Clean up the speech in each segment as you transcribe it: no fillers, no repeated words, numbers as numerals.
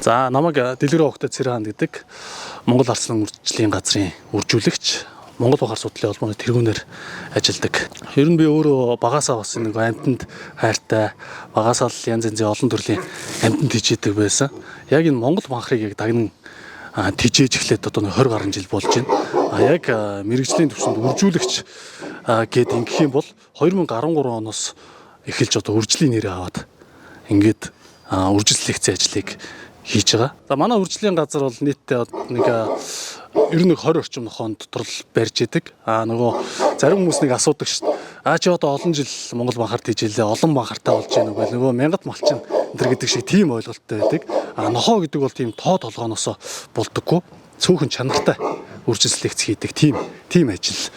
За намайг Дэлгэрэн Хогтой Цэрэн хаан гэдэг Монгол Арслан үржлийн газрын үржүүлэгч, Монгол Баг Судлалын холбооны тэргүүнээр ажилладаг. Ер нь би өөрөө багасаа бас нэг амьтанд хайртай, багасаа л янз янзын олон төрлийн амьтанд тижээдэг байсан. Яг энэ Монгол банхрыг яг дагнан тижээж эхлээд одоо 20 гаруй жил болж байна. Яг мэрэгжлийн төвшөнд үржүүлэгч гээд ингэх юм бол 2013 оноос эхэлж одоо үржлийн нэрээ аваад ингээд үржил лекцийн ажлыг хийж байгаа. За манай үржлийн газар бол нийтдээ нэг ер нь 20 орчим нохоонд доторл барьж идэг. Нөгөө зарим хүмүүс нэг асуудаг шүү дээ. Чи одоо олон жил Монгол банхарт хийжээлээ, олон банхартай болж байна уу гэл нөгөө мянгат малчин энэ гэдэг шиг тийм ойлголттой байдаг. Нохоо гэдэг бол тийм тоо толгооноос болдоггүй. Цөөхөн чанартай үржил лекц хийдэг тийм ажил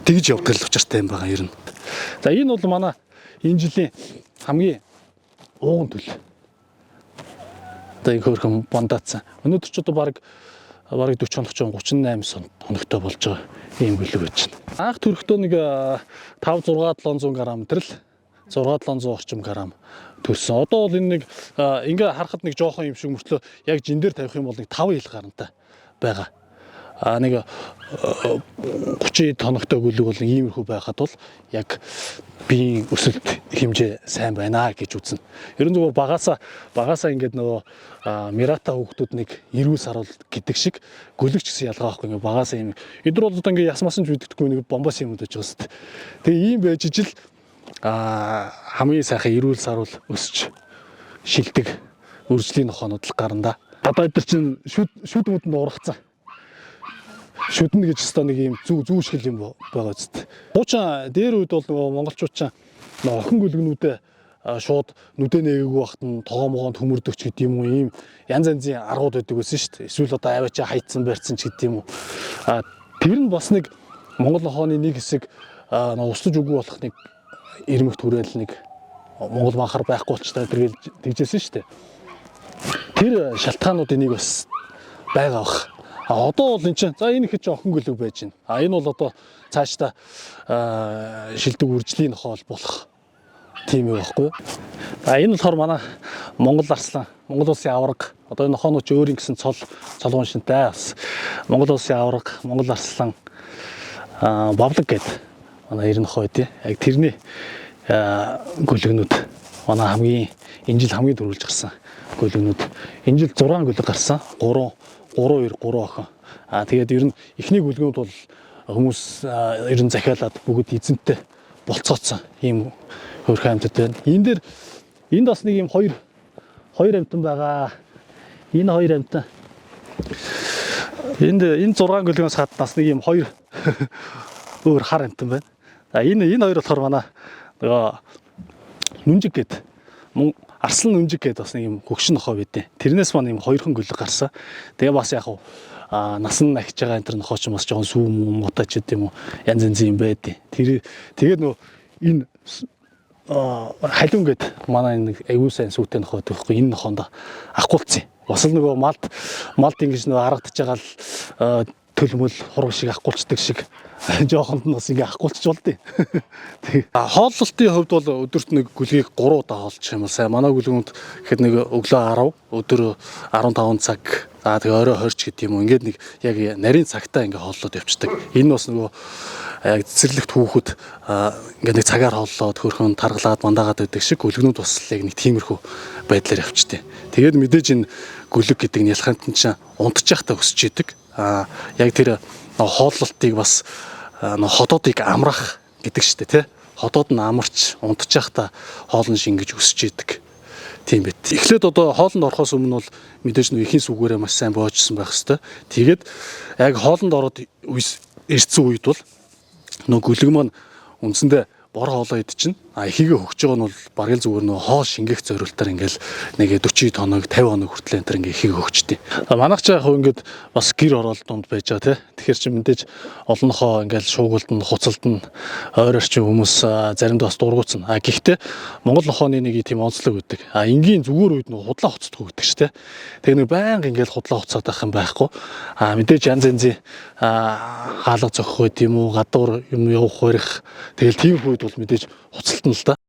тэгж явдаг л учиртай юм байгаа ер нь. За энэ бол манай энэ жилийн хамгийн ууган төлөв. Одоо их хөрхөн бондаацсан. Өнөөдөр ч одоо бараг 40 хоног ч 38 хоногтой болж байгаа ийм бүлэг байж байна. Анх төрөхдөө нэг 5-6-700 грамм төрөл 6-700 орчим грамм төрсөн. Одоо бол энэ нэг ингээ харахад нэг жоохон юм шиг мөртлөө яг жин дээр тавих юм бол нэг 5 ил гарантай байгаа. Нэг 30 хоногтой бүлэг бол иймэрхүү байхад бол яг биеийн өсөлт хэмжээ сайн байна гэж үзнэ. Ер нь зөвхөн багасаа ингээд нөгөө мирата хүүхдүүд нэг 90 сар бол гэдэг шиг гөлөгч гэсэн ялгаа байхгүй ингээд багасаа юм. Эдгээр бол одоо ингээд ясмасан ч бидэгдэхгүй нэг бомбос юм удаж байгаа шүү дээ. Тэгээ ийм байж ижил хамгийн сайхан 90 сар бол өсч шилдэг үржлийн нохоонууд л гарна да. Одоо эдгээр чинь шүд мөдөнд ургацсан. Шүднэ гэж өстой нэг юм зүү шил юм байгаа зү. Хуучин дээр үед бол нөгөө монголчууд ч охин гөлгнүүдээ шууд нүдэ нээгээгүй байхад нь тогоомогоонд хөмөрдөгч гэдэг юм уу ийм янз янзын аргууд байдаг байсан шүү дээ. Эсвэл одоо аваачаа хайцсан барьцсан ч гэдэг юм уу. Тэр нь бас нэг Монгол нохооны нэг хэсэг устж үгүй болох нэг ирмэг түрээл нэг Монгол банхар байхгүй болчтой тэргээл тэгжсэн шүү дээ. Тэр шалтгаануудын нэг бас байгаа бах. Одоо бол энэ чинь за энэ их ч охин гөлөг байж байна. Энэ бол одоо цаашдаа шилдэг үржлийн нохоо болох тийм юм байхгүй юу? Энэ болохоор манай Монгол Арслан, Монгол улсын авраг. Одоо энэ нохоонууд ч өөр ингэсэн цолгон шинтэй бас Монгол улсын авраг, Монгол Арслан бавлаг гэдэг манай 90 нохоо байдیں۔ Яг тэрний гөлөгнүүд манай энэ жил хамгийн дөрвөлж гарсан гөлөгнүүд. Энэ жил 6 гөлөг гарсан. 3 охин. Тэгээд ер нь эхний гөлгүүд бол хүмүүс ер нь захиалаад бүгд эзэнтэй болцооцсон ийм хөрхөн амьтад байна. Энд бас нэг ийм хоёр амьтан байгаа. Энэ хоёр амьтан. Энэ 6 гөлгөөс гаднаас нэг ийм хоёр өөр хар амьтан байна. Энэ хоёр болохоор манай нөгөө нүнжиг гэдэг Арслан нүнжиг гэдэг бас нэг юм хөгшин нохоо байдیں۔ Тэрнээс маань юм хоёрхан гөлөг гарсан. Тэгээ бас яг насан ахиж байгаа энэ төр нохоо ч бас жоохон сүүм мутач гэдэг юм уу янз янзын юм байдیں۔ Тэгээд нөө энэ халиун гэдэг манай нэг аюу сайн сүйтэй нохоо гэхгүй энэ нохоонд ахгуулцсан. Бас л нөгөө малд ингэж нөгөө харагдаж байгаа л төлмөл хураг шиг ахгуулцдаг шиг жоохонд нь бас ингээ ахгуулчих болдیں۔ Хооллолтын хувьд бол өдөрт нэг гөлгийг 3 удаа хоолчих юм бол сайн. Манай гөлгүүд гэхэд нэг өглөө 10, өдөр 15 цаг, тэгээ орой 20 ч гэдэг юм уу. Ингээд нэг яг нарийн цагтаа ингээ хооллоод явцдаг. Энэ бас нөгөө яг цэцэрлэгт хүүхэд ингээ нэг цагаар хооллоод хөрхөн таргалаад мандаагаад байдаг шиг гөлгнүүд бас яг нэг тиймэрхүү байдлаар явцдаг. Тэгээд мэдээж энэ гөлөг гэдэг нь ялхантан чинь унтчих та өсч идэг. Яг тэр хооллолтыг бас ходоодыг амрах гэдэг шүү дээ тий. Ходоод нь амарч унтчих та хоолн шингэж өсч идэг. Тийм байт. Эхлээд одоо хоолнд орохоос өмнө бол мэдээж нөө ихийн сүгээрээ маш сайн боожсон байх хэвээр. Тэгээд яг хоолнд ороод ирсэн үед бол нөө гөлөг маань үндсэндээ бор хоолоо идчихнэ. Ихийгээ хөгж байгаа нь бол бараг л зүгээр нөө хоол шингээх зорилтоор ингээл нэг 40 хоног 50 хоног хүртэл энэ төр ингээ ихийг хөгждөө. Манайх ч яг ингээд бас гэр оролт донд байж байгаа тий. Тэгэхээр чи мэдээж олон нохоо ингээл шуугуулд нь хуцалд нь ойр орчин хүмүүс заримдаа бас дургуутсан. Гэхдээ Монгол нохооны нэг тийм онцлог үүдэг. Энгийн зүгээр үед нөө худлаа хуцдаг гэдэг ч тий. Тэгээ нэг байнга ингээл худлаа хуцаад байх юм байхгүй. Мэдээж янз янзын хаалга зохих байт юм уу гадуур юм явах барих тэгэл тийм үед бол мэдээж хуцалт нь л да.